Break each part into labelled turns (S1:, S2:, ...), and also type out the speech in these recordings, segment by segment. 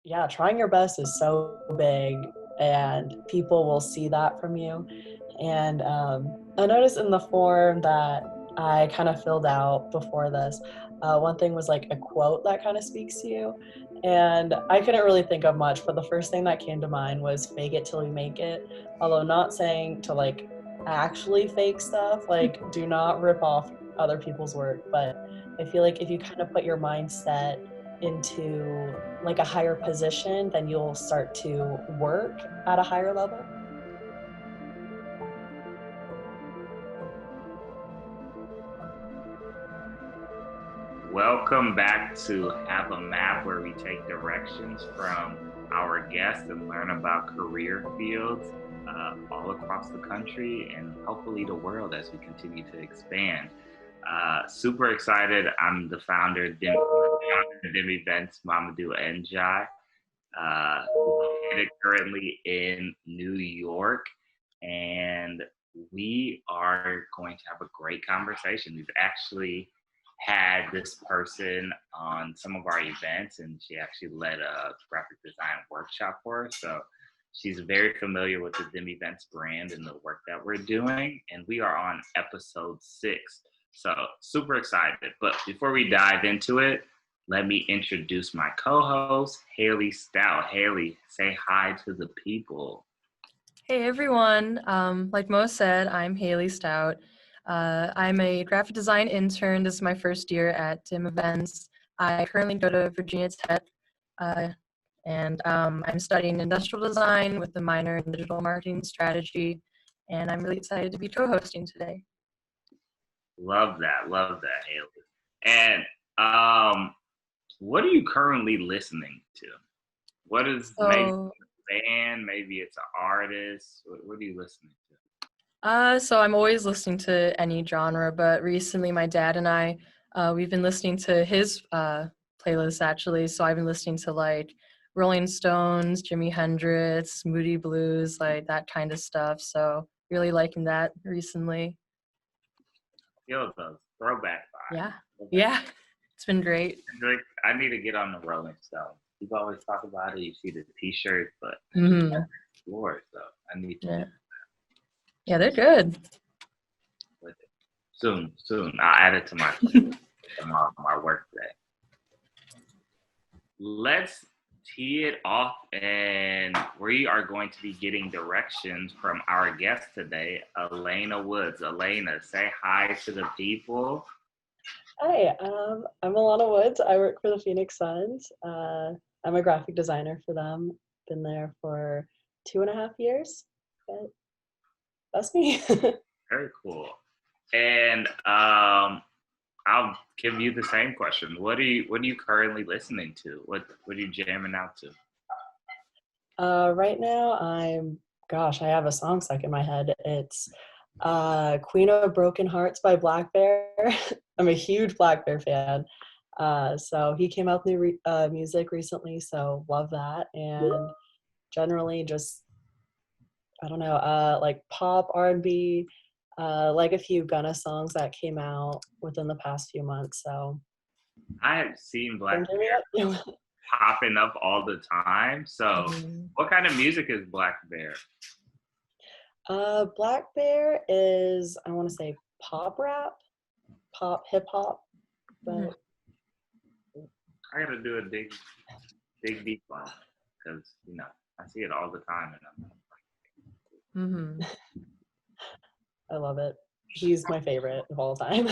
S1: Yeah, trying your best is so big, and people will see that from you. And I noticed in the form that I kind of filled out before this, one thing was like a quote that kind of speaks to you. And I couldn't really think of much, but the first thing that came to mind was fake it till you make it. Although not saying to like actually fake stuff, like do not rip off other people's work. But I feel like if you kind of put your mindset into like a higher position, then you'll start to work at a higher level.
S2: Welcome back to Have a Map, where we take directions from our guests and learn about career fields all across the country and hopefully the world as we continue to expand. Super excited. I'm the founder of Dim Events, Mamadou Njai, located currently in New York. And we are going to have a great conversation. We've actually had this person on some of our events, and she actually led a graphic design workshop for us. So she's very familiar with the Dim Events brand and the work that we're doing. And we are on episode 6. So super excited. But before we dive into it, let me introduce my co-host, Hayley Stout. Hayley, say hi to the people.
S3: Hey everyone, like Mo said, I'm Hayley Stout. I'm a graphic design intern. This is my first year at Dim Events. I currently go to Virginia Tech, and I'm studying industrial design with a minor in digital marketing strategy, and I'm really excited to be co-hosting today.
S2: Love that, Hayley. And what are you currently listening to? What is maybe a band, maybe it's an artist? What are you listening to?
S3: So I'm always listening to any genre, but recently my dad and I, we've been listening to his playlist actually. So I've been listening to like Rolling Stones, Jimi Hendrix, Moody Blues, like that kind of stuff. So really liking that recently.
S2: Feel those throwback vibes.
S3: Yeah, it's been great.
S2: I need to get on the Rolling Stones. People always talk about it. You see the T-shirts, but Lord, so I need to.
S3: Yeah, they're good.
S2: Soon. I'll add it to my my work day. Let's tee it off, and we are going to be getting directions from our guest today, Alana Woods. Alana, say hi to the people.
S1: Hi, I'm Alana Woods. I work for the Phoenix Suns. I'm a graphic designer for them. Been there for 2.5 years. But that's me.
S2: Very cool. And I'll give you the same question. What are you currently listening to? What are you jamming out to?
S1: Right now, I have a song stuck in my head. It's Queen of Broken Hearts by Black Bear. I'm a huge Black Bear fan. So he came out with new music recently, so love that. And generally just, I don't know, like pop, R&B, like a few Gunna songs that came out within the past few months. So
S2: I have seen Black Bear popping up all the time. So what kind of music is Black Bear?
S1: Black Bear is, I want to say, pop rap, pop hip hop, but
S2: I gotta do a dig deep on it because I see it all the time and
S1: I love it. He's my favorite of all time.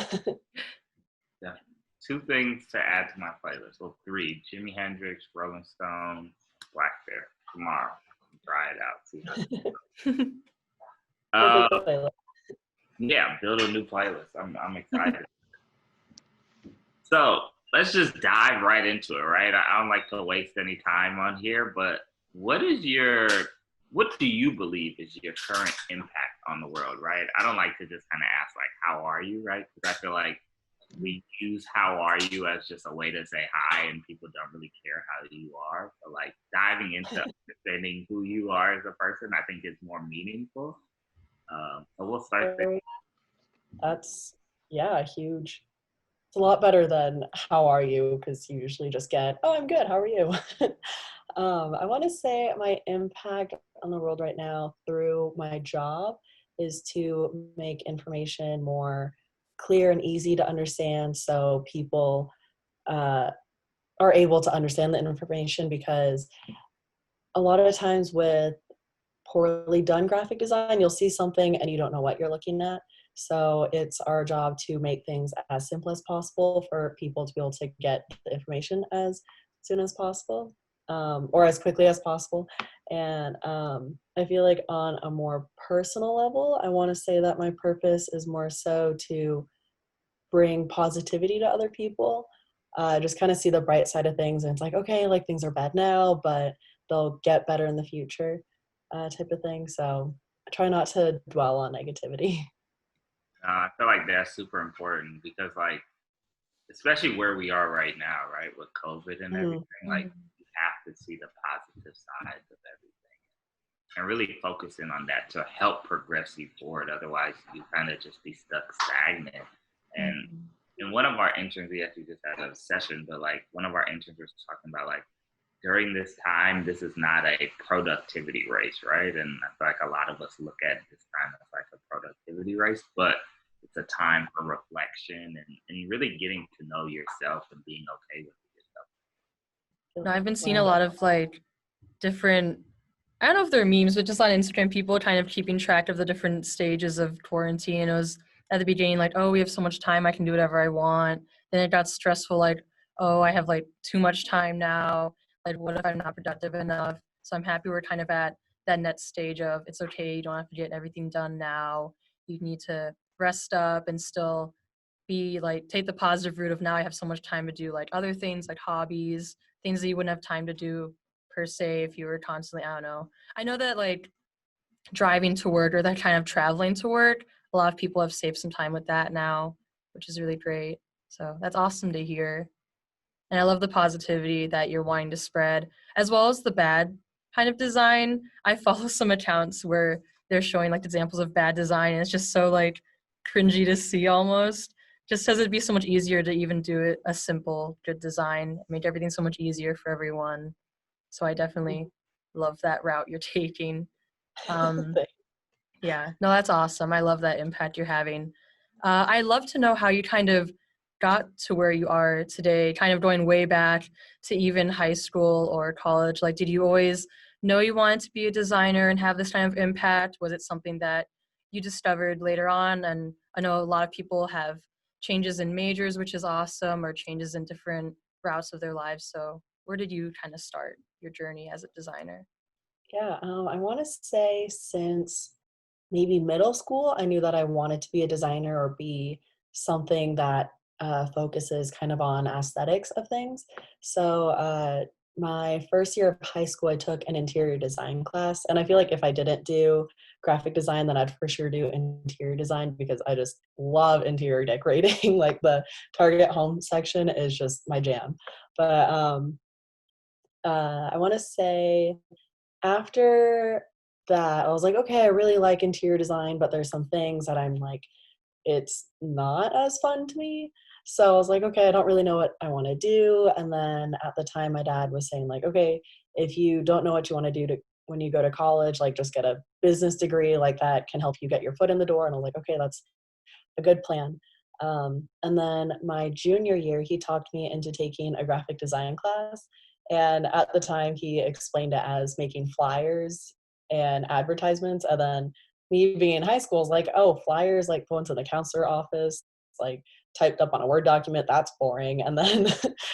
S2: Yeah. 2 things to add to my playlist. Well, 3: Jimi Hendrix, Rolling Stones, Black Bear. Tomorrow, try it out. See how yeah, build a new playlist. I'm excited. So let's just dive right into it, right? I don't like to waste any time on here, but what do you believe is your current impact on the world, right? I don't like to just kind of ask like, how are you, right? Because I feel like we use how are you as just a way to say hi, and people don't really care how you are. But like diving into understanding who you are as a person, I think is more meaningful. So we'll start there.
S1: That's huge. It's a lot better than how are you, because you usually just get, oh, I'm good, how are you? I want to say my impact on the world right now through my job is to make information more clear and easy to understand so people uh, are able to understand the information, because a lot of the times with poorly done graphic design, you'll see something and you don't know what you're looking at. So it's our job to make things as simple as possible for people to be able to get the information as soon as possible, or as quickly as possible. And I feel like on a more personal level, I want to say that my purpose is more so to bring positivity to other people. Just kind of see the bright side of things, and it's like, okay, like things are bad now, but they'll get better in the future, type of thing. So I try not to dwell on negativity.
S2: I feel like that's super important because, like, especially where we are right now, right, with COVID and
S1: Mm,
S2: everything, like, you have to see the positive sides of everything and really focusing on that to help progress you forward. Otherwise, you kind of just be stuck stagnant. And
S3: Mhm.
S2: in one of our interns, we actually just had a session, but like one of our interns was talking about like during this time, this is not a productivity race, right? And I feel like a lot of us look at this time as like a productivity race, but it's a time for reflection and really getting to know yourself and being okay with yourself.
S3: No, I've been seeing a
S1: wow.
S3: lot of like different, I don't know if they're memes, but just on Instagram, people kind of keeping track of the different stages of quarantine. It was at the beginning like, oh, we have so much time, I can do whatever I want. Then it got stressful, like, oh, I have like too much time now. Like, what if I'm not productive enough? So I'm happy we're kind of at that next stage of it's okay, you don't have to get everything done now. You need to rest up and still be like, take the positive route of now I have so much time to do like other things like hobbies, things that you wouldn't have time to do per se if you were constantly, I don't know. I know that like driving to work or that kind of traveling to work, a lot of people have saved some time with that now, which is really great. So that's awesome to hear. And I love the positivity that you're wanting to spread, as well as the bad kind of design. I follow some accounts where they're showing like examples of bad design, and it's just so like cringy to see almost. Just because it'd be so much easier to even do it a simple, good design, make everything so much easier for everyone. So I definitely love that route you're taking. Um, yeah, no, that's awesome. I love that impact you're having. I'd love to know how you kind of got to where you are today, kind of going way back to even high school or college. Like, did you always know you wanted to be a designer and have this kind of impact? Was it something that you discovered later on? And I know a lot of people have changes in majors, which is awesome, or changes in different routes of their lives. So, where did you kind of start your journey as a designer?
S1: Yeah, I want to say since maybe middle school, I knew that I wanted to be a designer or be something that focuses kind of on aesthetics of things. So my first year of high school, I took an interior design class, and I feel like if I didn't do graphic design, then I'd for sure do interior design because I just love interior decorating. Like the Target home section is just my jam. But I want to say after that, I was like, okay, I really like interior design, but there's some things that I'm like, it's not as fun to me. So I was like, okay, I don't really know what I want to do. And then at the time, my dad was saying, like, okay, if you don't know what you want to do when you go to college, like just get a business degree, like that can help you get your foot in the door. And I was like, okay, that's a good plan. And then my junior year, he talked me into taking a graphic design class. And at the time, he explained it as making flyers and advertisements. And then me being in high school is like, oh, flyers, like going to the counselor office, like typed up on a Word document, that's boring. And then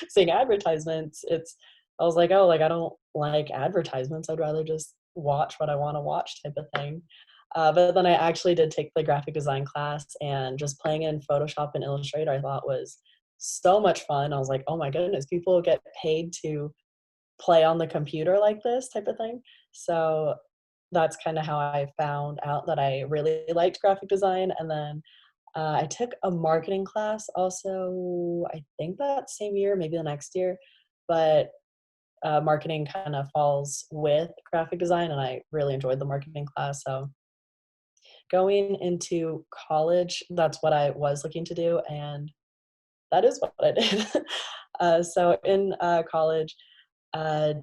S1: seeing advertisements, I was like, oh, like I don't like advertisements. I'd rather just watch what I want to watch type of thing. But then I actually did take the graphic design class, and just playing in Photoshop and Illustrator I thought was so much fun. I was like, oh my goodness, people get paid to play on the computer like this type of thing. So that's kind of how I found out that I really liked graphic design. And then I took a marketing class also, I think that same year, maybe the next year. But marketing kind of falls with graphic design, and I really enjoyed the marketing class. So going into college, that's what I was looking to do, and that is what I did. So in college, uh,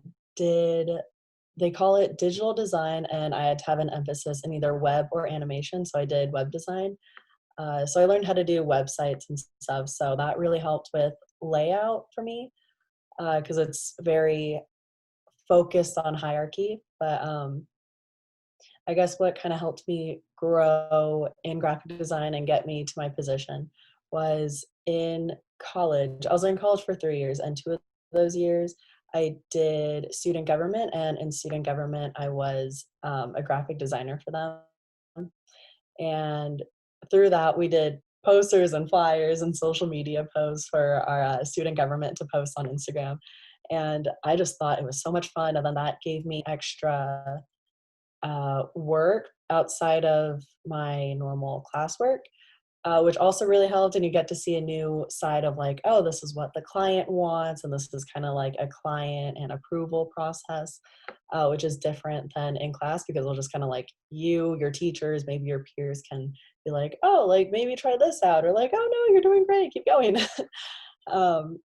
S1: they call it digital design, and I had to have an emphasis in either web or animation, so I did web design. So I learned how to do websites and stuff, so that really helped with layout for me, because it's very focused on hierarchy. But I guess what kind of helped me grow in graphic design and get me to my position was in college. I was in college for 3 years, and 2 of those years I did student government, and in student government I was a graphic designer for them. And through that we did posters and flyers and social media posts for our student government to post on Instagram. And I just thought it was so much fun, and then that gave me extra work outside of my normal classwork, which also really helped. And you get to see a new side of like, oh, this is what the client wants, and this is kind of like a client and approval process, which is different than in class, because it'll just kind of like your teachers, maybe your peers can be like, oh, like maybe try this out, or like, oh no, you're doing great, keep going.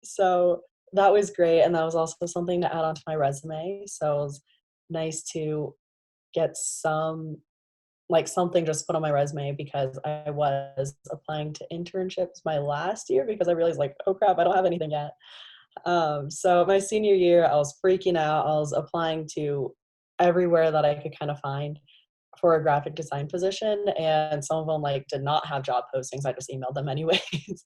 S1: So that was great, and that was also something to add onto my resume. So it was nice to get something just put on my resume, because I was applying to internships my last year, because I realized like, oh crap, I don't have anything yet. So my senior year, I was freaking out. I was applying to everywhere that I could kind of find for a graphic design position, and some of them like did not have job postings. I just emailed them anyways.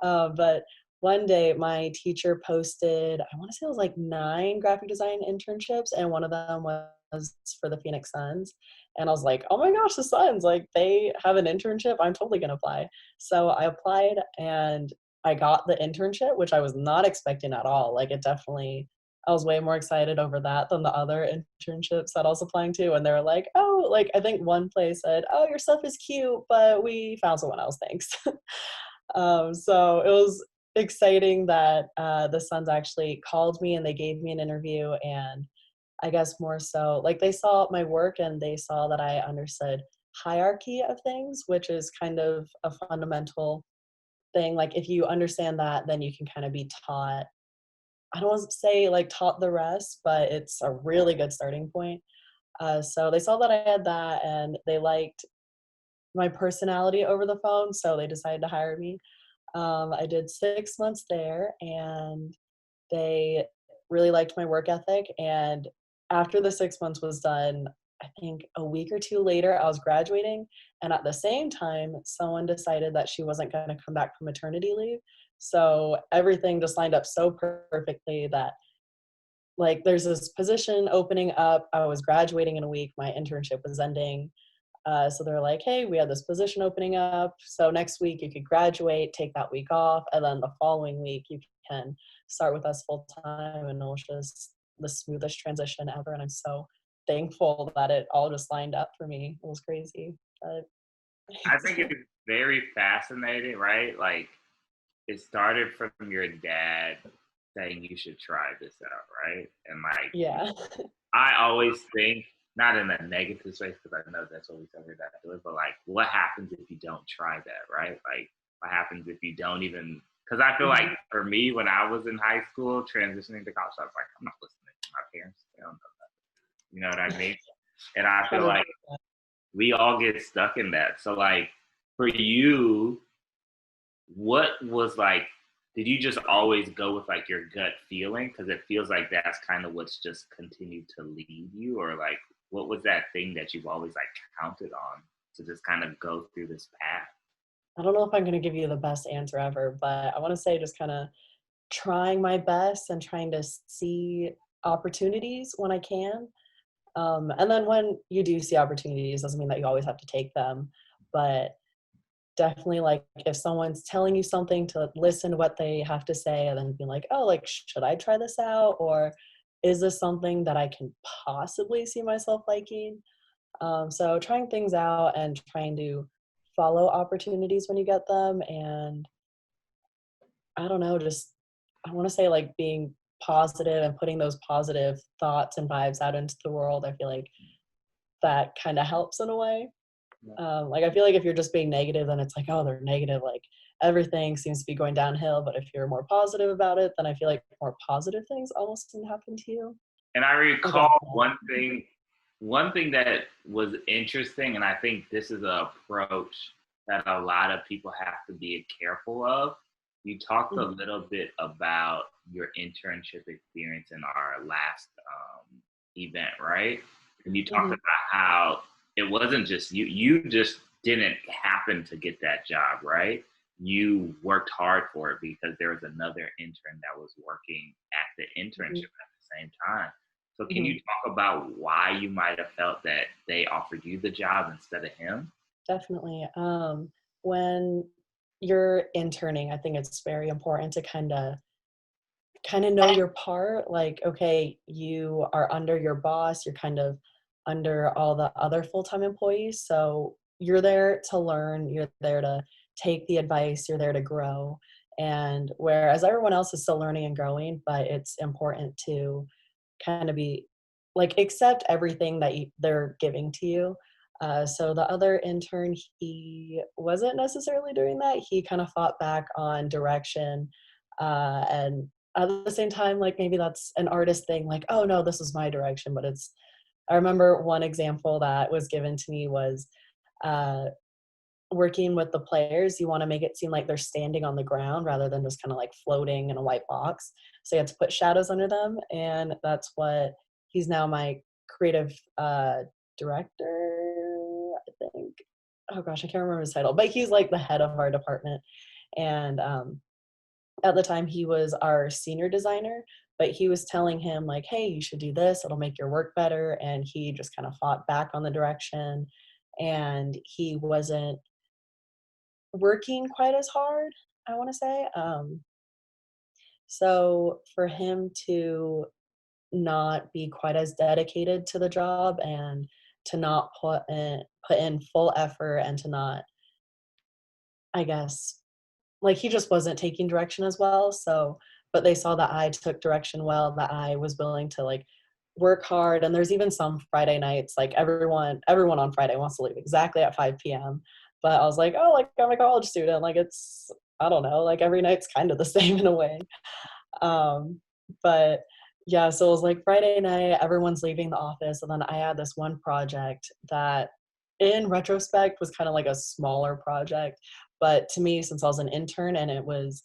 S1: But one day my teacher posted, I want to say it was like 9 graphic design internships, and one of them was for the Phoenix Suns. And I was like, oh my gosh, the Suns, like they have an internship. I'm totally going to apply. So I applied, and I got the internship, which I was not expecting at all. Like I was way more excited over that than the other internships that I was applying to. And they were like, oh, like I think one place said, oh, your stuff is cute, but we found someone else, thanks. So it was exciting that the Suns actually called me and they gave me an interview. And I guess more so, like they saw my work and they saw that I understood hierarchy of things, which is kind of a fundamental thing. Like if you understand that, then you can kind of be taught. I don't want to say like taught the rest, but it's a really good starting point. So they saw that I had that, and they liked my personality over the phone, so they decided to hire me. I did 6 months there, and they really liked my work ethic. And after the 6 months was done, I think a week or two later, I was graduating. And at the same time, someone decided that she wasn't going to come back from maternity leave. So everything just lined up so perfectly that, like, there's this position opening up. I was graduating in a week. My internship was ending. So they're like, hey, we have this position opening up. So next week you could graduate, take that week off, and then the following week you can start with us full time. And it was just the smoothest transition ever. And I'm so thankful that it all just lined up for me. It was crazy. But
S2: I think it's very fascinating, right? Like it started from your dad saying you should try this out, right? And like
S1: yeah.
S2: I always think, not in a negative space, because I know that's what we tell your dad to do it, but like what happens if you don't try that, right? Like what happens if you don't even, because I feel like for me, when I was in high school transitioning to college, I was like, I'm not listening to my parents. They don't know that. You know what I mean? And I feel like we all get stuck in that. So like for you, what was like, did you just always go with like your gut feeling? Because it feels like that's kind of what's just continued to lead you, or like what was that thing that you've always like counted on to just kind of go through this path?
S1: I don't know if I'm going to give you the best answer ever, but I want to say just kind of trying my best and trying to see opportunities when I can. And then when you do see opportunities, doesn't mean that you always have to take them, but definitely like if someone's telling you something, to listen to what they have to say, and then be like, oh, like, should I try this out? Or is this something that I can possibly see myself liking? So trying things out and trying to follow opportunities when you get them. And I don't know, just, I want to say like being positive and putting those positive thoughts and vibes out into the world. I feel like that kind of helps in a way. Like I feel like if you're just being negative, then it's like, oh, they're negative, like everything seems to be going downhill. But if you're more positive about it, then I feel like more positive things almost can happen to you.
S2: And I
S1: Okay.
S2: recall one thing that was interesting, and I think this is an approach that a lot of people have to be careful of. You talked a
S1: Mhm.
S2: little bit about your internship experience in our last event, right? And you talked
S1: Mhm.
S2: about how it wasn't just you, you just didn't happen to get that job, right? You worked hard for it because there was another intern that was working at the internship
S1: Mhm.
S2: at the same time. So can you
S1: Mhm.
S2: talk about why you might have felt that they offered you the job instead of him?
S1: Definitely. When you're interning, I think it's very important to kind of know your part. Like, okay, you are under your boss, you're kind of under all the other full-time employees. So you're there to learn, you're there to take the advice, you're there to grow. And whereas everyone else is still learning and growing, but it's important to kind of be like accept everything that they're giving to you. So the other intern, he wasn't necessarily doing that. He kind of fought back on direction, and at the same time, like maybe that's an artist thing. Like, oh no, this is my direction, but it's. I remember one example that was given to me was uh, working with the players. You want to make it seem like they're standing on the ground rather than just kind of like floating in a white box. So you have to put shadows under them, and that's what he's now my creative director, I think. Oh gosh, I can't remember his title, but he's like the head of our department. And at the time, he was our senior designer, but he was telling him like, "Hey, you should do this. It'll make your work better." And he just kind of fought back on the direction, and he wasn't working quite as hard, I wanna say, so for him to not be quite as dedicated to the job and to not put in full effort and to not, I guess like, he just wasn't taking direction as well, so but they saw that I took direction well, that I was willing to, like, work hard, and there's even some Friday nights, like, everyone on Friday wants to leave exactly at 5 p.m., but I was like, "Oh, like, I'm a college student, like, it's I don't know, like, every night's kind of the same in a way." Um, but yeah, so it was like Friday night, everyone's leaving the office, and then I had this one project that in retrospect was kind of like a smaller project. But to me, since I was an intern and it was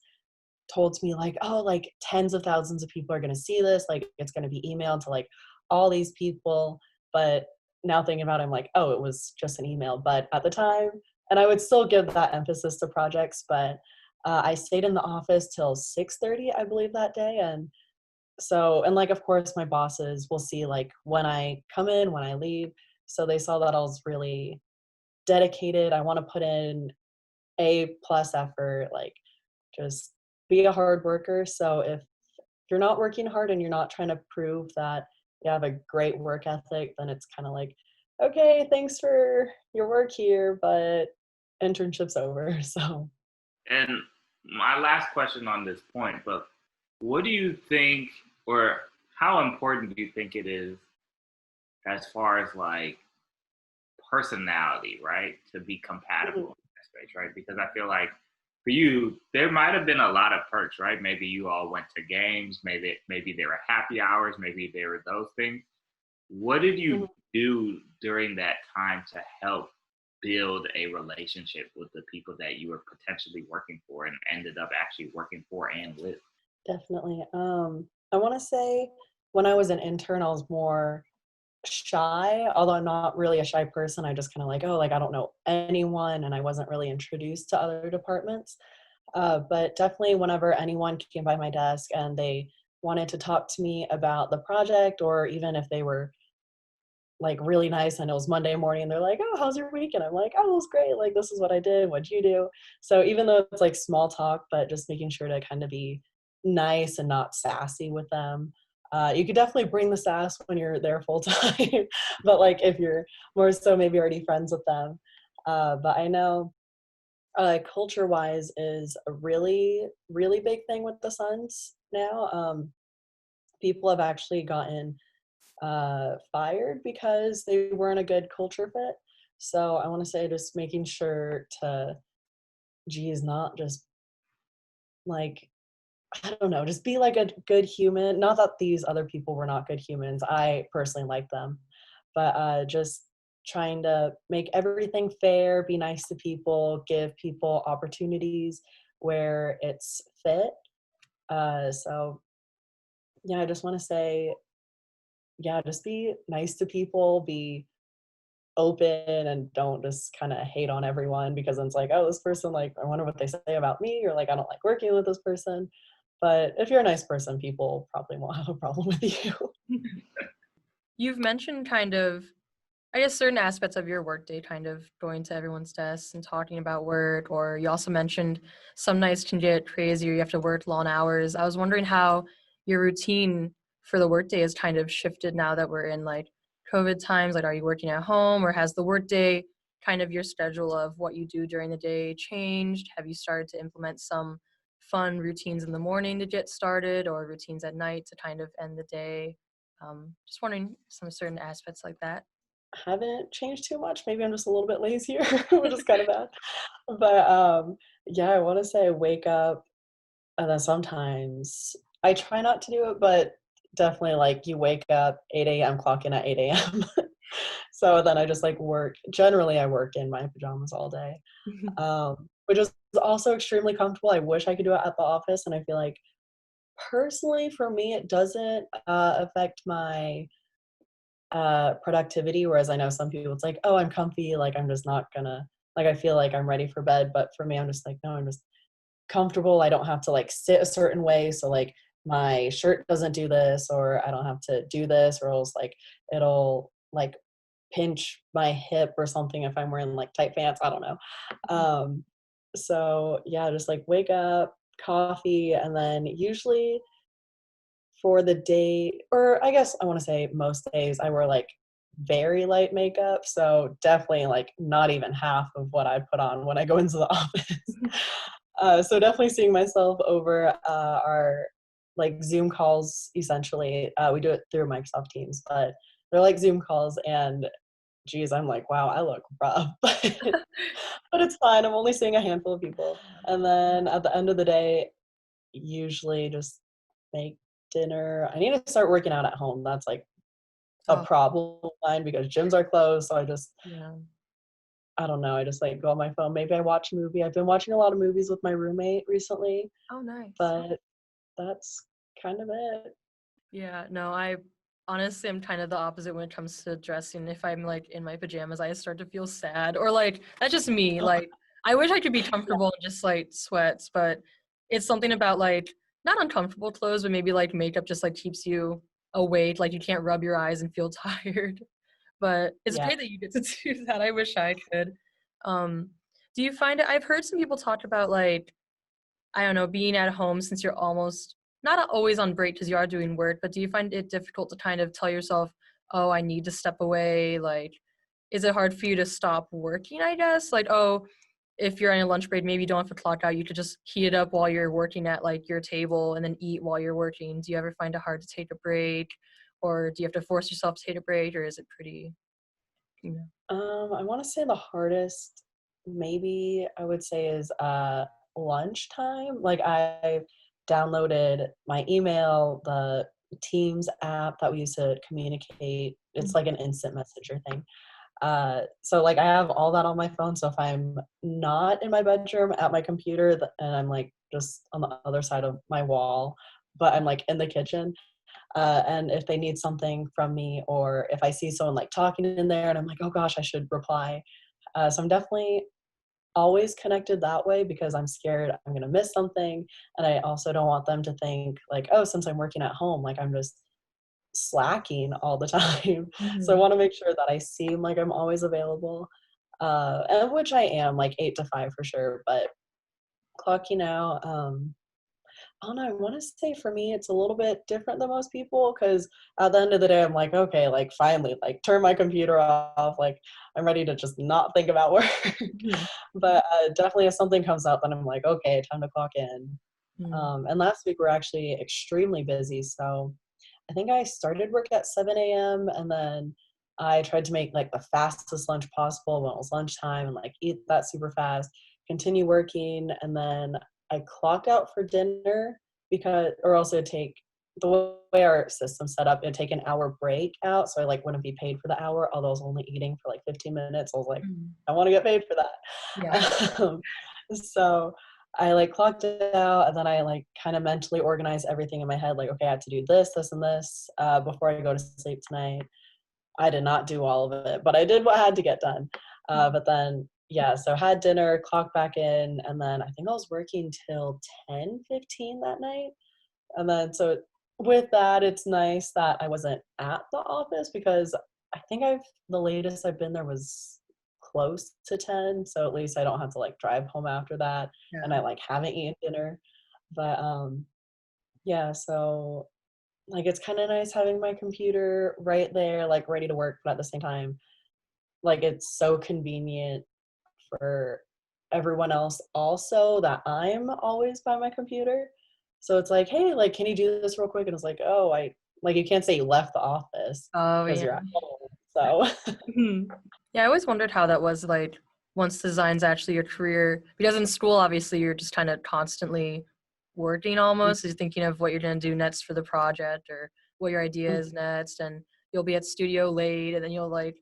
S1: told to me like, oh, like tens of thousands of people are gonna see this, like it's gonna be emailed to like all these people. But now thinking about it, I'm like, oh, it was just an email. But at the time, and I would still give that emphasis to projects, but I stayed in the office till 6:30, I believe, that day. And so, and like, of course, my bosses will see like when I come in, when I leave. So they saw that I was really dedicated. I want to put in A plus effort, like just be a hard worker. So if you're not working hard and you're not trying to prove that you have a great work ethic, then it's kind of like, okay, thanks for your work here, but internship's over. So,
S2: And my last question on this point, but what do you think, or how important do you think it is as far as like personality, right? To be
S1: mhm,
S2: compatible in that space, right? Because I feel like for you, there might have been a lot of perks, right? Maybe you all went to games, maybe there were happy hours, maybe there were those things. What did you
S1: mhm.
S2: do during that time to help build a relationship with the people that you were potentially working for and ended up actually working for and with?
S1: Definitely. I want to say when I was an intern, I was more shy, although I'm not really a shy person. I just kind of like, oh, like I don't know anyone, and I wasn't really introduced to other departments. But definitely, whenever anyone came by my desk and they wanted to talk to me about the project, or even if they were like really nice and it was Monday morning and they're like, oh, how's your week? And I'm like, oh, it was great. Like, this is what I did. What'd you do? So even though it's like small talk, but just making sure to kind of be nice and not sassy with them. You could definitely bring the sass when you're there full time, but like if you're more so maybe already friends with them. But I know culture wise is a really, really big thing with the Suns now. People have actually gotten fired because they weren't a good culture fit. So I want to say just making sure to, geez, not just like I don't know, just be like a good human. Not that these other people were not good humans. I personally like them, but just trying to make everything fair, be nice to people, give people opportunities where it's fit. So yeah, I just want to say, yeah, just be nice to people, be open, and don't just kind of hate on everyone because it's like, oh, this person, like, I wonder what they say about me, or like, I don't like working with this person. But if you're a nice person, people probably won't have a problem with you.
S3: You've mentioned kind of, I guess, certain aspects of your workday, kind of going to everyone's desks and talking about work, or you also mentioned some nights can get crazy or you have to work long hours. I was wondering how your routine for the workday has kind of shifted now that we're in like COVID times. Like, are you working at home, or has the workday kind of your schedule of what you do during the day changed? Have you started to implement some fun routines in the morning to get started, or routines at night to kind of end the day? Just wondering some certain aspects like that.
S1: Haven't changed too much. Maybe I'm just a little bit lazier, which is kind of bad. But yeah, I want to say I wake up, and then sometimes I try not to do it, but definitely like you wake up 8 a.m., clock in at 8 a.m. So then I just like work. Generally, I work in my pajamas all day, which is also extremely comfortable. I wish I could do it at the office, and I feel like personally for me, it doesn't affect my productivity. Whereas I know some people, it's like, oh, I'm comfy, like I'm just not gonna, like I feel like I'm ready for bed. But for me, I'm just like, no, I'm just comfortable. I don't have to like sit a certain way. So like my shirt doesn't do this, or I don't have to do this, or else like it'll like pinch my hip or something if I'm wearing like tight pants. I don't know. Um, so yeah, just like wake up, coffee, and then usually for the day, or I guess I want to say most days, I wear like very light makeup. So definitely like not even half of what I put on when I go into the office. So definitely seeing myself over our like Zoom calls. Essentially, we do it through Microsoft Teams, but they're like Zoom calls, and geez, I'm like, wow, I look rough, but it's fine. I'm only seeing a handful of people, and then at the end of the day, usually just make dinner. I need to start working out at home. That's like a
S3: Oh,
S1: problem of mine because gyms are closed. So
S3: yeah.
S1: I don't know. I just like go on my phone. Maybe I watch a movie. I've been watching a lot of movies with my roommate recently,
S3: Oh, nice.
S1: but that's kind of it.
S3: Yeah, no, I honestly am kind of the opposite when it comes to dressing. If I'm like in my pajamas, I start to feel sad, or like that's just me. Like, I wish I could be comfortable in just like sweats, but it's something about like not uncomfortable clothes, but maybe like makeup just like keeps you awake. Like you can't rub your eyes and feel tired. But it's
S1: Yeah.
S3: great that you get to do that. I wish I could. Um, do you find it? I've heard some people talk about like, I don't know, being at home since you're almost not always on break because you are doing work, but do you find it difficult to kind of tell yourself, oh, I need to step away? Like, is it hard for you to stop working, I guess? Like, oh, if you're on a lunch break, maybe you don't have to clock out. You could just heat it up while you're working at like your table and then eat while you're working. Do you ever find it hard to take a break? Or do you have to force yourself to take a break, or is it pretty, you know?
S1: I want to say the hardest, maybe I would say, is lunchtime. Like I downloaded my email, the Teams app that we use to communicate. It's like an instant messenger thing. So like I have all that on my phone. So if I'm not in my bedroom at my computer and I'm like just on the other side of my wall, but I'm like in the kitchen, and if they need something from me, or if I see someone like talking in there and I'm like, oh gosh, I should reply. So I'm definitely always connected that way because I'm scared I'm gonna miss something, and I also don't want them to think like, oh, since I'm working at home, like I'm just slacking all the time. So I
S3: Mhm.
S1: want to make sure that I seem like I'm always available, and which I am, like 8 to 5 for sure. But clocking out, I don't know, I want to say for me it's a little bit different than most people because at the end of the day I'm like, okay, like finally, like turn my computer off, like I'm ready to just not think about work.
S3: Mhm.
S1: But definitely if something comes up, then I'm like, okay, time to clock in.
S3: Mhm.
S1: And last week we're actually extremely busy, so I think I started work at 7 a.m. and then I tried to make like the fastest lunch possible when it was lunchtime and like eat that super fast, continue working, and then I clocked out for dinner or else it'd take, the way our system's set up, it'd take an hour break out. So I like wouldn't be paid for the hour, although I was only eating for like 15 minutes. I was like,
S3: Mhm.
S1: I want to get paid for
S3: Yeah.
S1: that. So I like clocked it out, and then I like kind of mentally organized everything in my head. Like, okay, I have to do this, this, and this before I go to sleep tonight. I did not do all of it, but I did what had to get done. But then, yeah, so had dinner, clocked back in, and then I think I was working till 10:15 that night. And then, so with that, it's nice that I wasn't at the office, because I think the latest I've been there was close to 10. So at least I don't have to like drive home after that. And
S3: Yeah.
S1: I like haven't eaten dinner. But yeah, so like it's kind of nice having my computer right there, like ready to work, but at the same time, like it's so convenient for everyone else also that I'm always by my computer. So it's like, hey, like, can you do this real quick? And it's like, oh, like, you can't say you left the office
S3: Oh,
S1: because
S3: yeah.
S1: you're at home. So
S3: Mhm. Yeah, I always wondered how that was like once design's actually your career. Because in school, obviously, you're just kind of constantly working almost. You're thinking of what you're going to do next for the project or what your idea is next. And you'll be at studio late and then you'll like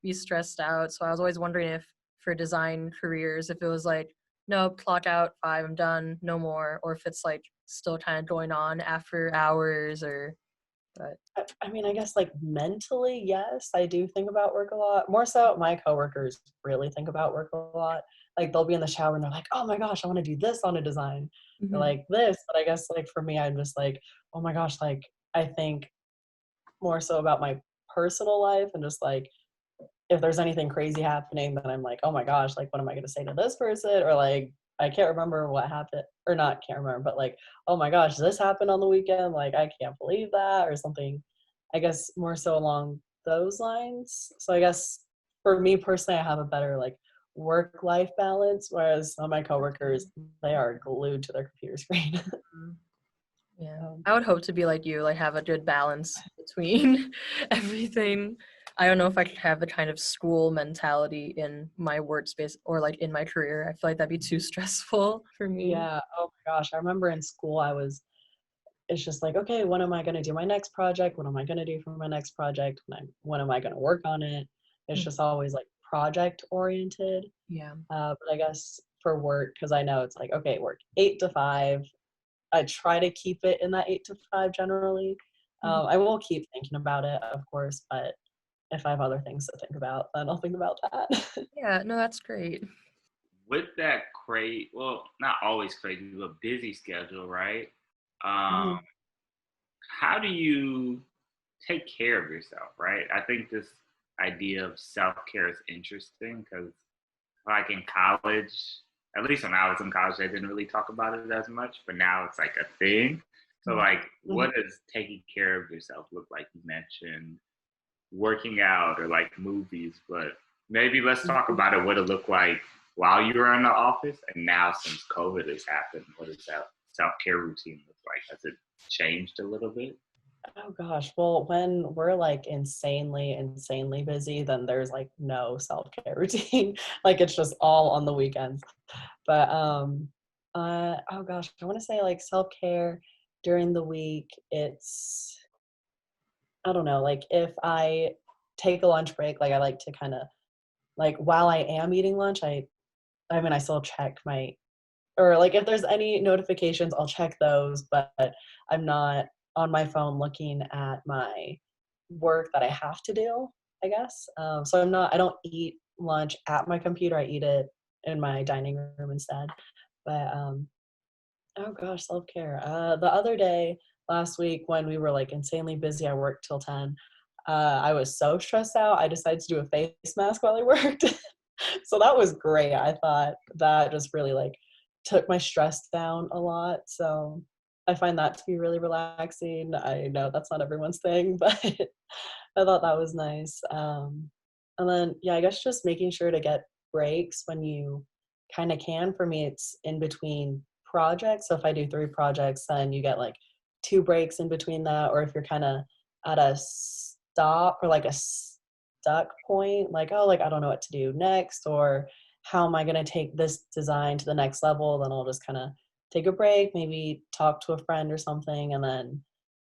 S3: be stressed out. So I was always wondering if for design careers, if it was like, no, clock out 5, I'm done, no more. Or if it's like still kind of going on after hours or, but.
S1: I mean, I guess like mentally, yes, I do think about work a lot. More so, my coworkers really think about work a lot. Like they'll be in the shower and they're like, "Oh my gosh, I want to do this on a design," or
S3: Mhm.
S1: like this. But I guess like for me, I'm just like, "Oh my gosh!" Like I think more so about my personal life, and just like if there's anything crazy happening, then I'm like, "Oh my gosh, like what am I going to say to this person?" Or like I can't remember what happened, or not can't remember, but like, "Oh my gosh, this happened on the weekend. Like I can't believe that," or something. I guess more so along those lines. So I guess for me personally, I have a better like work-life balance, whereas some of my coworkers, they are glued to their computer screen.
S3: Mhm. Yeah,
S1: So,
S3: I would hope to be like you, like have a good balance between everything. I don't know if I could have the kind of school mentality in my workspace or like in my career. I feel like that'd be too stressful for me.
S1: yeah. Oh my gosh. I remember in school, it's just like, okay, when am I going to do my next project? What am I going to do for my next project? When am I going to work on it? It's
S3: Mm.
S1: just always like project oriented.
S3: Yeah.
S1: But I guess for work, because I know it's like, okay, work 8 to 5. I try to keep it in that 8 to 5 generally.
S3: Mhm.
S1: I will keep thinking about it, of course, but if I have other things to think about, then I'll think about that.
S3: Yeah, no, that's great.
S2: With that well, not always crazy, but busy schedule, right? Um,
S1: Mhm.
S2: how do you take care of yourself, right? I think this idea of self care is interesting because, like in college, at least when I was in college, I didn't really talk about it as much, but now it's like a thing. So,
S3: Mhm.
S2: like,
S1: Mhm.
S2: what does taking care of yourself look like? You mentioned working out or like movies, but maybe let's talk
S1: Mhm.
S2: about it. What it looked like while you were in the office, and now since COVID has happened, what does that self care routine look like? Has it changed a little bit?
S1: Oh gosh. Well, when we're like insanely busy, then there's like no self-care routine. Like it's just all on the weekends. But oh gosh, I want to say like self-care during the week, it's, I don't know, like if I take a lunch break, like I like to kind of like while I am eating lunch, I mean I still check my, or like if there's any notifications, I'll check those, but I'm not on my phone looking at my work that I have to do, I guess. So I don't eat lunch at my computer. I eat it in my dining room instead. But oh gosh, self care. The other day, last week, when we were like insanely busy, I worked till 10. I was so stressed out. I decided to do a face mask while I worked. So that was great. I thought that just really like took my stress down a lot. So I find that to be really relaxing. I know that's not everyone's thing, but I thought that was nice. And then, yeah, I guess just making sure to get breaks when you kind of can. For me, it's in between projects. So if I do 3 projects, then you get like 2 breaks in between that. Or if you're kind of at a stop or like a stuck point, like, oh, like I don't know what to do next, or how am I going to take this design to the next level, then I'll just kind of take a break, maybe talk to a friend or something, and then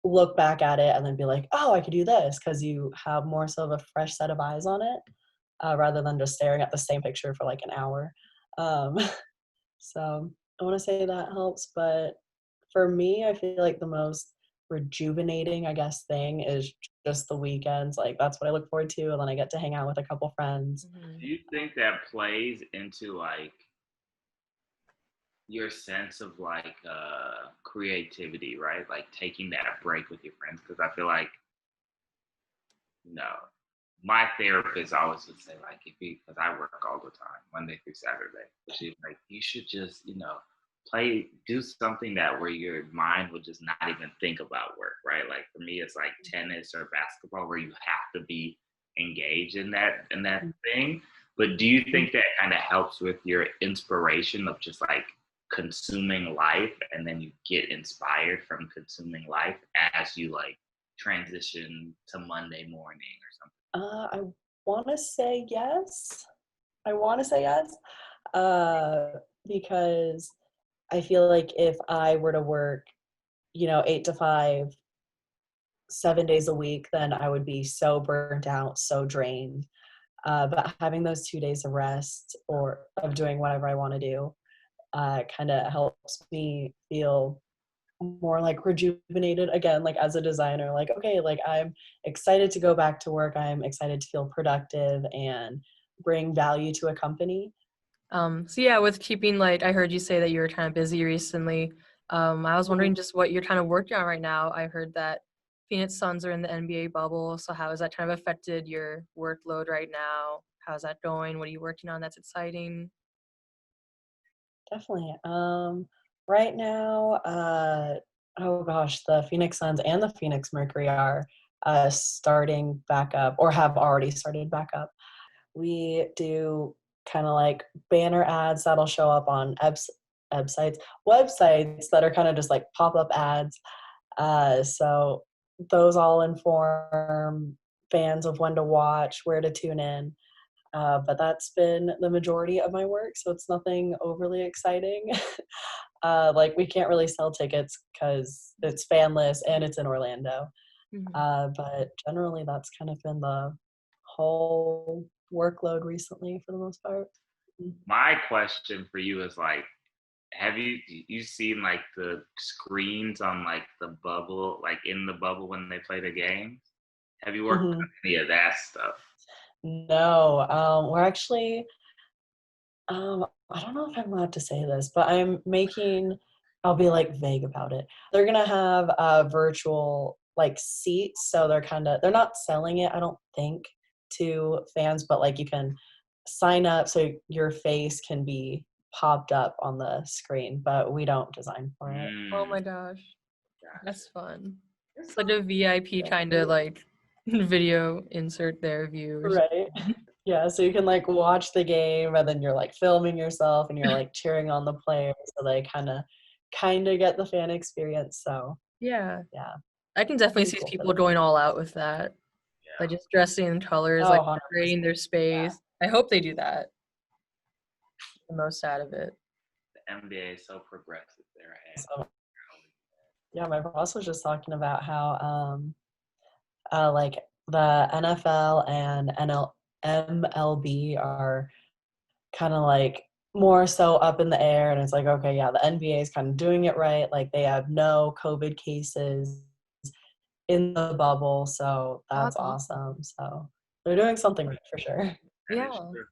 S1: look back at it and then be like, oh, I could do this, because you have more so of a fresh set of eyes on it, rather than just staring at the same picture for like an hour. Um, so I want to say that helps. But for me, I feel like the most rejuvenating, I guess, thing is just the weekends. Like, that's what I look forward to. And then I get to hang out with a couple friends.
S2: Do you think that plays into like your sense of like creativity, right? Like taking that break with your friends? Because I feel like, you know, my therapist always would say, like, if you, because I work all the time, Monday through Saturday, she's like, you should just, do something that where your mind would just not even think about work, right? Like for me, it's like tennis or basketball where you have to be engaged in that thing. But do you think that kind of helps with your inspiration of just like consuming life, and then you get inspired from consuming life as you like transition to Monday morning or something?
S1: I want to say yes. I want to say yes, uh, because I feel like if I were to work, 8 to 5, 7 days a week, then I would be so burnt out, so drained. But having those 2 days of rest or of doing whatever I want to do, kind of helps me feel more like rejuvenated again, like as a designer. Like, okay, like I'm excited to go back to work. I'm excited to feel productive and bring value to a company.
S3: So yeah, with keeping like, I heard you say that you were kind of busy recently. I was wondering just what you're kind of working on right now. I heard that Phoenix Suns are in the NBA bubble. So how has that kind of affected your workload right now? How's that going? What are you working on that's exciting?
S1: Definitely. Right now, oh gosh, the Phoenix Suns and the Phoenix Mercury are starting back up, or have already started back up. We do kind of like banner ads that'll show up on websites that are kind of just like pop-up ads. So those all inform fans of when to watch, where to tune in. But that's been the majority of my work, so it's nothing overly exciting. Like, we can't really sell tickets because it's fanless and it's in Orlando. But generally, that's kind of been the whole workload recently for the most part.
S2: My question for you is like, have you seen like the screens on like the bubble, like in the bubble when they play the games? Have you worked
S1: Mhm.
S2: on any of that stuff?
S1: No, we're actually, I don't know if I'm allowed to say this, but I'll be like vague about it. They're gonna have virtual like seats, so they're not selling it, I don't think, to fans, but like you can sign up so your face can be popped up on the screen, but we don't design for it.
S3: Oh
S2: Mm,
S3: my gosh,
S2: gotcha.
S3: that's fun. It's like a VIP kind of like video insert there view or
S1: Right.
S3: something.
S1: Yeah, so you can like watch the game and then you're like filming yourself and you're like cheering on the players, so they kind of get the fan experience. So
S3: Yeah,
S1: yeah,
S3: I can definitely
S1: pretty
S3: see
S1: cool for
S3: people
S1: them.
S3: going all out with that. Like
S2: Yeah.
S3: just dressing in colors,
S1: Oh,
S3: like
S1: 100%.
S3: creating their space. I hope they do that. The most out of it.
S2: The NBA is so progressive. They're ahead.
S1: So yeah, my boss was just talking about how like the NFL and MLB are kind of like more so up in the air, and it's like, okay, yeah, the NBA is kind of doing it right. Like, they have no COVID cases in the bubble, so
S3: Oh,
S1: that's
S3: that's awesome.
S1: awesome. So they're doing something right for sure.
S2: That is
S3: Yeah.
S2: true.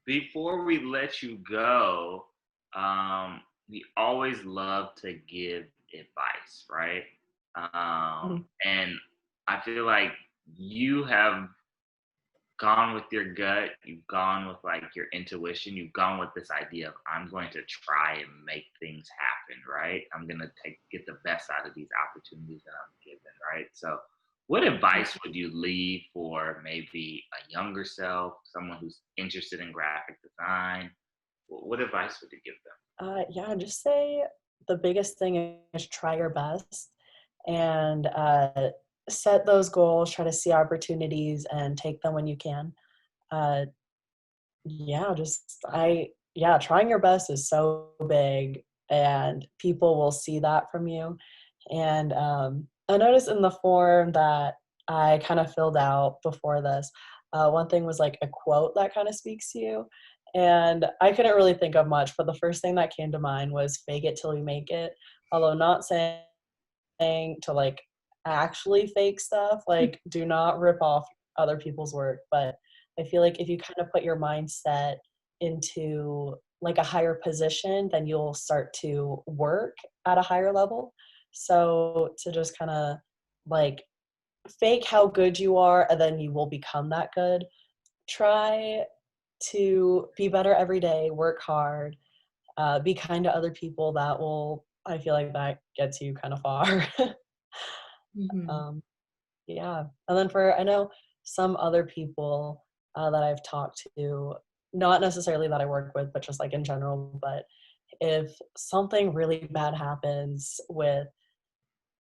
S2: Before we let you go, we always love to give advice, right?
S1: Mhm.
S2: And I feel like you have gone with your gut, you've gone with like your intuition, you've gone with this idea of I'm going to try and make things happen, right? I'm gonna get the best out of these opportunities that I'm given, right? So what advice would you leave for maybe a younger self, someone who's interested in graphic design? What advice would you give them?
S1: Yeah, just say the biggest thing is try your best, and set those goals, try to see opportunities and take them when you can. Yeah, trying your best is so big. and people will see that from you. And I noticed in the form that I kind of filled out before this, one thing was like a quote that kind of speaks to you. And I couldn't really think of much, but the first thing that came to mind was fake it till you make it. Although not saying to like actually fake stuff, like do not rip off other people's work. But I feel like if you kind of put your mindset into like a higher position, then you'll start to work at a higher level. So to just kind of like fake how good you are and then you will become that good. Try to be better every day, work hard, be kind to other people. That will, I feel like that gets you kind of far.
S3: Mhm.
S1: um, yeah. And then for, I know some other people that I've talked to, not necessarily that I work with, but just like in general, but if something really bad happens with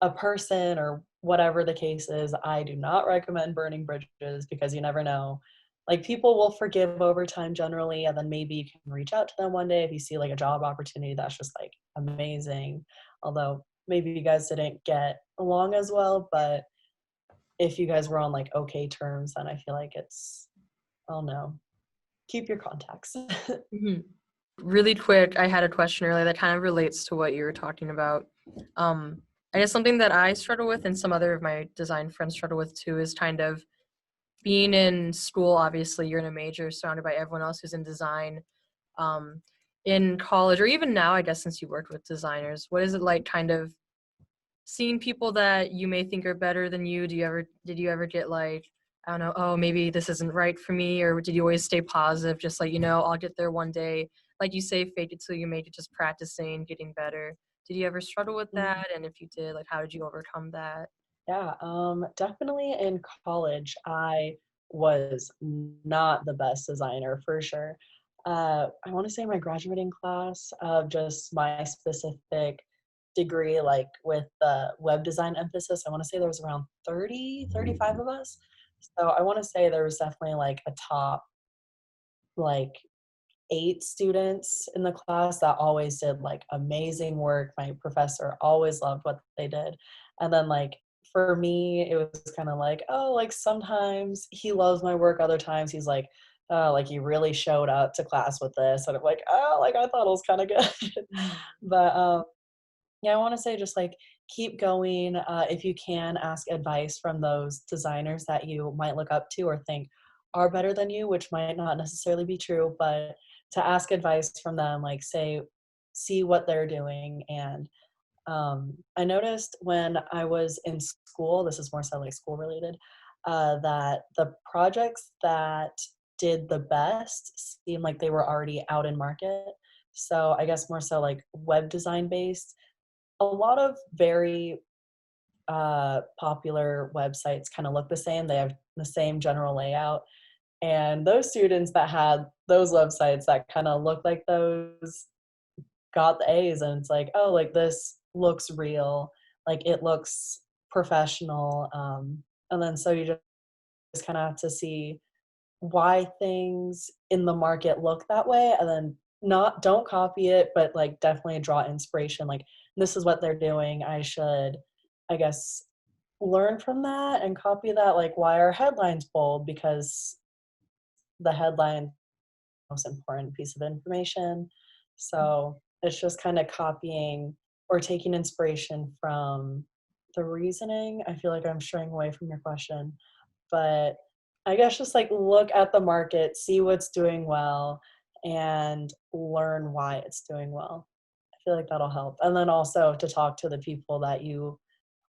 S1: a person or whatever the case is, I do not recommend burning bridges because you never know. Like people will forgive over time generally, and then maybe you can reach out to them one day if you see like a job opportunity that's just like amazing. Although maybe you guys didn't get along as well, but if you guys were on like okay terms, then I feel like it's, oh no, keep your contacts.
S3: Mhm. Really quick, I had a question earlier that kind of relates to what you were talking about. I guess something that I struggle with and some other of my design friends struggle with too is kind of being in school. Obviously, you're in a major surrounded by everyone else who's in design. Um, in college, or even now, I guess, since you worked with designers, what is it like kind of seeing people that you may think are better than you? Did you ever get like, I don't know, oh, maybe this isn't right for me? Or did you always stay positive, just like, I'll get there one day? Like you say, fake it till you make it, just practicing, getting better. Did you ever struggle with that? And if you did, like, how did you overcome that?
S1: Yeah, definitely in college, I was not the best designer for sure. I want to say my graduating class of just my specific degree, like with the web design emphasis, I want to say there was around 30, 35 of us. So I want to say there was definitely like a top like 8 students in the class that always did like amazing work. My professor always loved what they did. And then like for me, it was kind of like, oh, like sometimes he loves my work, other times he's like you really showed up to class with this. And I'm like, oh, like I thought it was kind of good.
S3: Mhm.
S1: But yeah, I want to say just like keep going. If you can, ask advice from those designers that you might look up to or think are better than you, which might not necessarily be true, but to ask advice from them, like say, see what they're doing. And I noticed when I was in school, this is more so like school related, that the projects that did the best seemed like they were already out in market. So I guess more so like web design based, a lot of very popular websites kind of look the same. They have the same general layout. And those students that had those websites that kind of look like those got the A's. And it's like, oh, like this looks real. Like it looks professional. And then so you just kind of have to see why things in the market look that way, and then not don't copy it, but like definitely draw inspiration, like this is what they're doing, I should, I guess, learn from that and copy that. Like why are headlines bold? Because the headline most important piece of information. So it's just kind of copying or taking inspiration from the reasoning. I feel like I'm straying away from your question, but I guess just like look at the market, see what's doing well, and learn why it's doing well. I feel like that'll help. And then also to talk to the people that you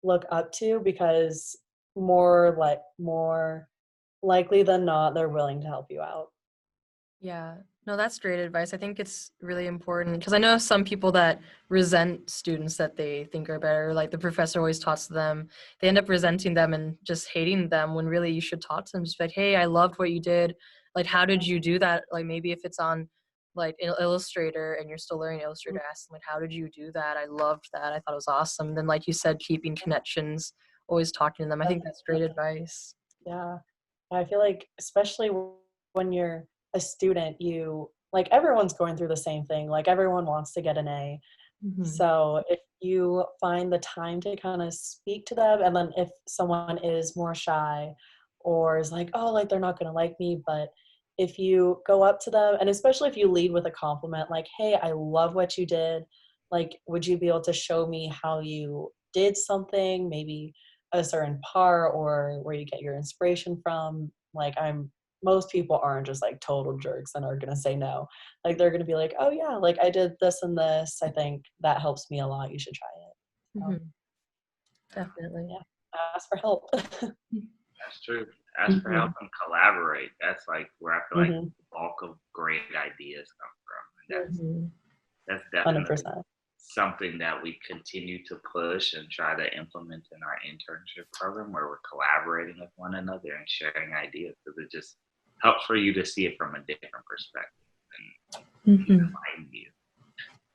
S1: look up to, because more likely than not, they're willing to help you out.
S3: Yeah, no, that's great advice. I think it's really important because I know some people that resent students that they think are better. Like the professor always talks to them. They end up resenting them and just hating them when really you should talk to them. Just be like, hey, I loved what you did. Like, how did you do that? Like, maybe if it's on like Illustrator and you're still learning Illustrator, ask them like, how did you do that? I loved that. I thought it was awesome. Then, like you said, keeping connections, always talking to them. I think that's great advice.
S1: Yeah. I feel like especially when you're a student, you like everyone's going through the same thing. Like everyone wants to get an A.
S3: Mhm.
S1: So if you find the time to kind of speak to them, and then if someone is more shy or is like, oh, like they're not going to like me, but if you go up to them, and especially if you lead with a compliment, like, hey, I love what you did. Like, would you be able to show me how you did something, maybe a certain part or where you get your inspiration from? Like, most people aren't just like total jerks and are going to say no. Like they're gonna be like, "Oh yeah, like I did this and this. I think that helps me a lot. You should try it." So
S3: Mhm. Definitely.
S1: yeah, ask for help.
S2: That's true. Ask for help
S3: Mhm.
S2: and collaborate. That's like where I feel like
S1: Mhm.
S2: the bulk of great ideas come from. And
S3: Mhm.
S2: that's
S1: Hundred
S2: definitely
S1: percent.
S2: something that we continue to push and try to implement in our internship program where we're collaborating with one another and sharing ideas because it just helps for you to see it from a different perspective and
S3: Mhm.
S2: enlighten you.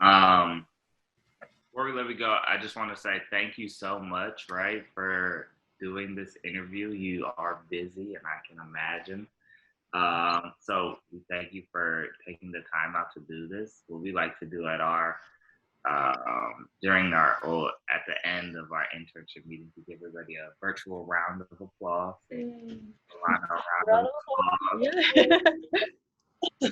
S2: Um, Before we let you go, I just want to say thank you so much, right, for doing this interview. You are busy, and I can imagine. So we thank you for taking the time out to do this. What we like to do at our during our or at the end of our internship meeting to give everybody a virtual round of applause.
S3: Mm.
S2: Alana, a round
S1: Round
S2: of
S1: of
S2: applause.
S3: Yeah.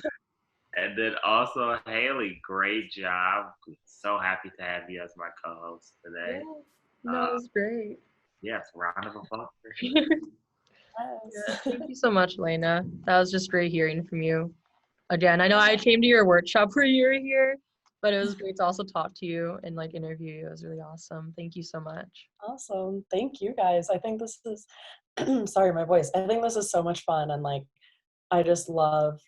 S2: And then also Hayley, great job. So happy to have you as my co-host
S3: Yeah.
S2: today.
S3: No, it
S2: Uh,
S3: was great.
S2: yes, round of applause for Hayley.
S3: Yeah.
S1: yes.
S3: Thank you so much, Lena. That was just great hearing from you. Again, I know I came to your workshop where you were here, but it was great to also talk to you and like interview you. It was really awesome. Thank you so much.
S1: Awesome. Thank you guys. I think this is sorry, my voice. I think this is so much fun and like I just love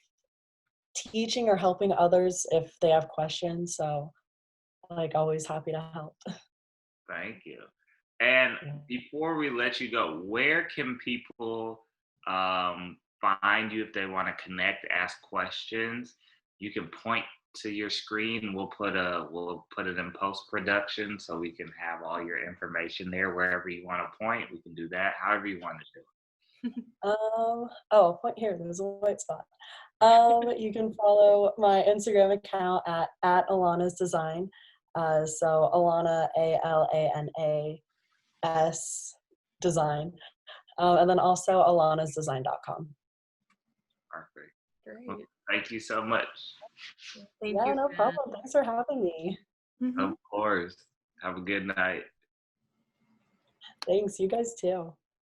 S1: teaching or helping others if they have questions. So like always happy to help.
S2: Thank you. And
S1: Yeah.
S2: before we let you go, where can people find you if they want to connect, ask questions? You can point to your screen. We'll put it in post production so we can have all your information there. Wherever you want to point, we can do that. However you want to do
S1: Oh, point here, there's a white spot. You can follow my Instagram account at Alana's Design. So Alana, ALANAS Design. And then also alanasdesign.com.
S2: it. Perfect. Well,
S3: Great.
S2: thank you so much.
S3: Thank
S1: Yeah,
S3: you
S1: no
S3: again.
S1: problem. Thanks for having me.
S3: Mhm.
S2: Of course. Have a good night.
S1: Thanks. You guys too.